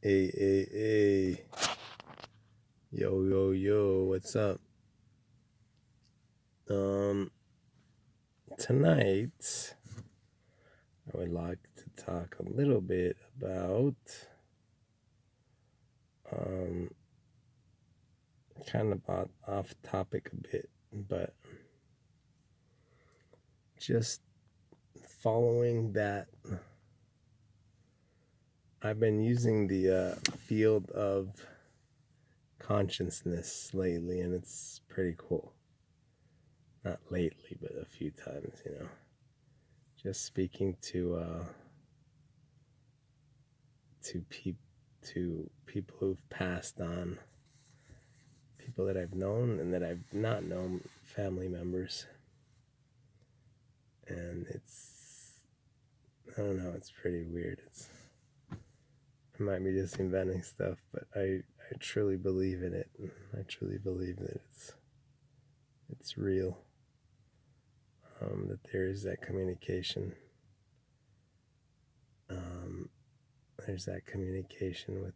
Hey. Yo, what's up? Um, Tonight, I would like to talk a little bit about, um, kind of off topic a bit, but just following that, I've been using the field of consciousness lately, and it's pretty cool. Not lately, but a few times, just speaking to people who've passed on, people that I've known and that I've not known, family members, and I don't know, it's pretty weird. I might be just inventing stuff, but I truly believe in it. I truly believe that it's real. That there is that communication. There's that communication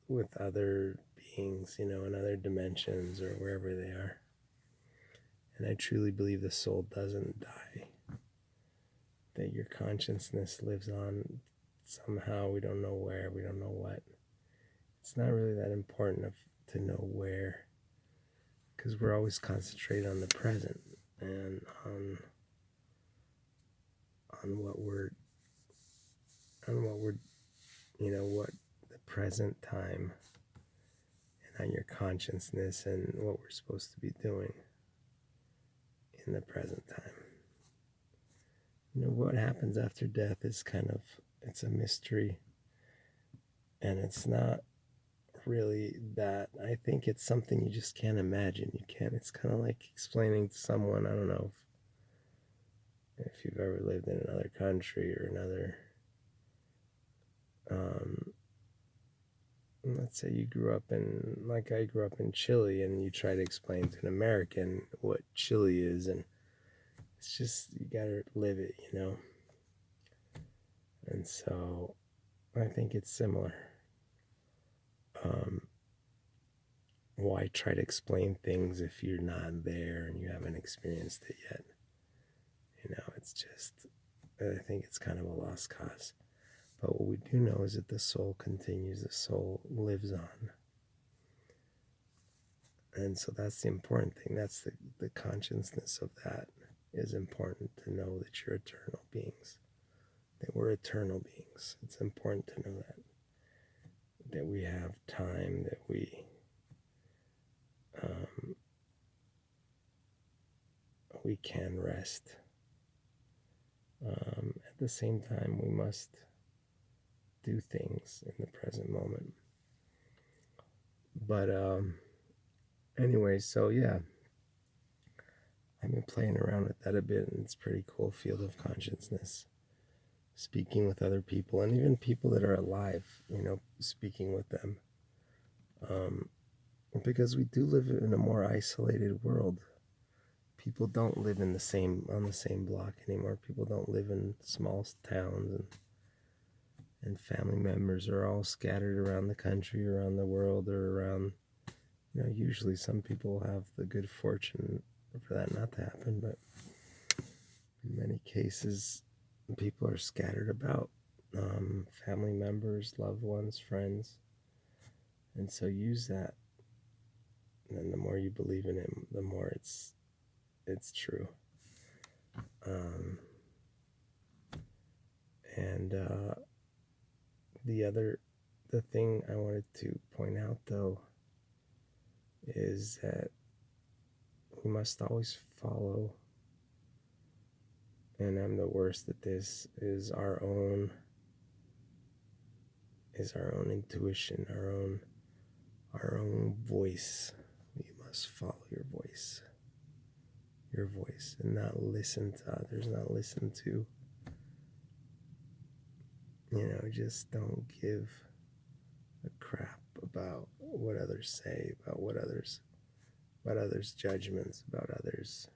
with other beings, in other dimensions or wherever they are. And I truly believe the soul doesn't die, that your consciousness lives on somehow. We don't know where, we don't know what. It's not really that important to know where, because we're always concentrated on the present and on what we're what the present time, and on your consciousness and what we're supposed to be doing in the present time. What happens after death is it's a mystery, and it's not really that. I think it's something you just can't imagine. It's kind of like explaining to someone, I don't know if you've ever lived in another country or another, let's say you grew up like I grew up in Chile, and you try to explain to an American what Chile is, and it's just, you gotta live it, And so I think it's similar. Why try to explain things if you're not there and you haven't experienced it yet? It's just, I think it's kind of a lost cause. But what we do know is that the soul continues, the soul lives on. And so that's the important thing. That's the consciousness of that is important, to know that you're eternal beings, that we're eternal beings. It's important to know that we have time, that we can rest. At the same time, we must do things in the present moment. But anyway, so yeah, I've been playing around with that a bit, and it's a pretty cool field of consciousness. Speaking with other people, and even people that are alive, speaking with them. Because we do live in a more isolated world. People don't live on the same block anymore. People don't live in small towns, and family members are all scattered around the country, around the world, or around, usually some people have the good fortune for that not to happen, but in many cases, people are scattered about, family members, loved ones, friends. And so use that, and the more you believe in it, the more it's true. And the thing I wanted to point out, though, is that we must always follow, and I'm the worst at this, is our own intuition, our own voice. You must follow your voice, and not listen to others, not listen to, just don't give a crap about what others say, about others' judgments, about others'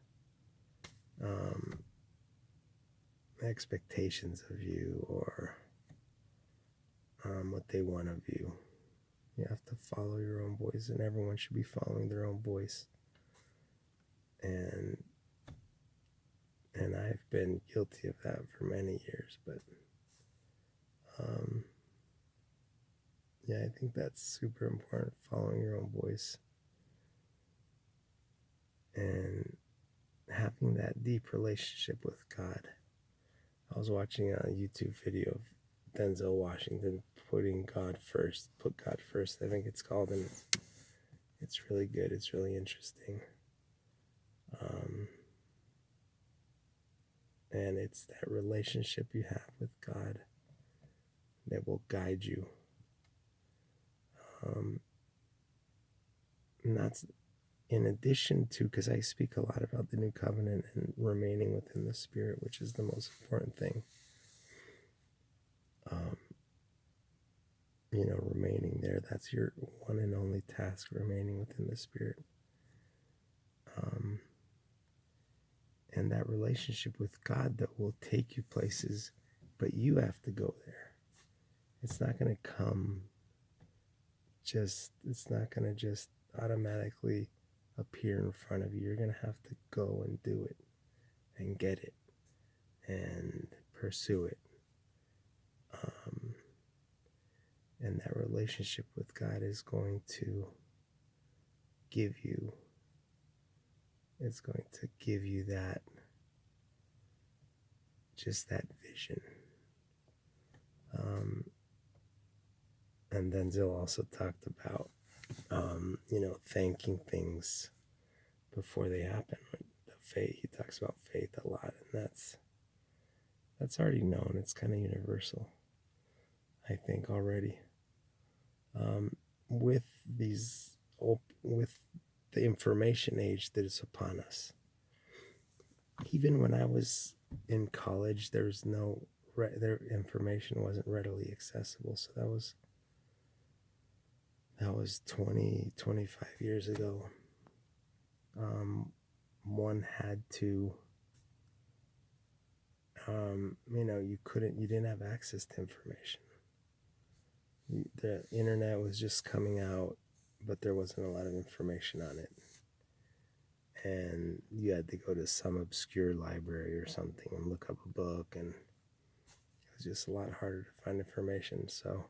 expectations of you, or them what they want of you. You have to follow your own voice, and everyone should be following their own voice. And I've been guilty of that for many years, but yeah, I think that's super important, following your own voice and having that deep relationship with God. I was watching a YouTube video of Denzel Washington putting God first, put God first, I think it's called, and it's really good, it's really interesting. And it's that relationship you have with God that will guide you. And that's in addition to, because I speak a lot about the new covenant and remaining within the Spirit, which is the most important thing. Remaining there, that's your one and only task, remaining within the Spirit. And that relationship with God that will take you places, but you have to go there. It's not going to come it's not going to just automatically appear in front of you. You're going to have to go and do it and get it and pursue it. And that relationship with God is going to give you that, just that vision. And Denzel also talked about, thanking things before they happen. The faith, he talks about faith a lot, and that's already known. It's kind of universal, I think, already. With the information age that is upon us. Even when I was in college, their information wasn't readily accessible. So that was 20, 25 years ago. One had to, you didn't have access to information. The internet was just coming out, but there wasn't a lot of information on it. And you had to go to some obscure library or something and look up a book, and it was just a lot harder to find information. So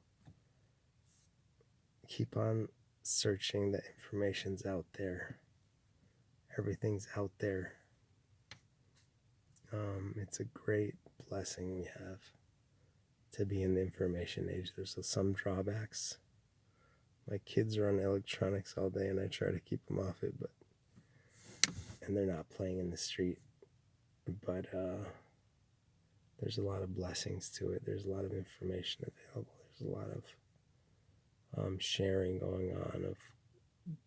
keep on searching. The information's out there. Everything's out there. It's a great blessing we have to be in the information age. There's some drawbacks. My kids are on electronics all day, and I try to keep them off it, and they're not playing in the street. But there's a lot of blessings to it. There's a lot of information available. There's a lot of sharing going on, of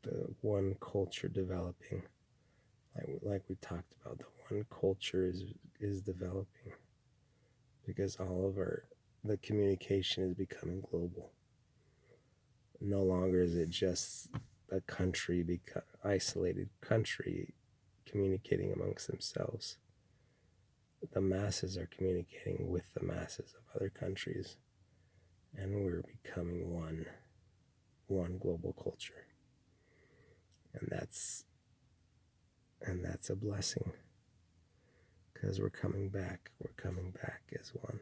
the one culture developing. Like we talked about, the one culture is developing because all of the communication is becoming global. No longer is it just a country, isolated country communicating amongst themselves. The masses are communicating with the masses of other countries, and we're becoming one global culture. And that's a blessing, because we're coming back as one.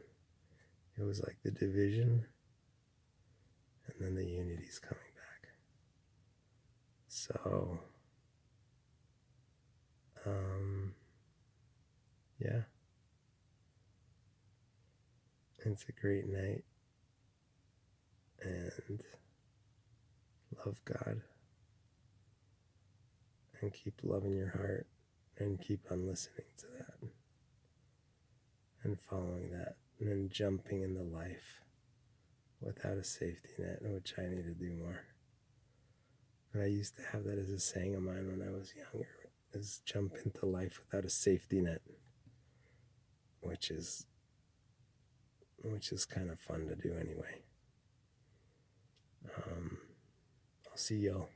It was like the division, and then the unity's coming back. So yeah, it's a great night, and love God, and keep loving your heart, and keep on listening to that and following that, and then jumping into life without a safety net, which I need to do more. But I used to have that as a saying of mine when I was younger, is jump into life without a safety net, which is kind of fun to do anyway. I'll see y'all.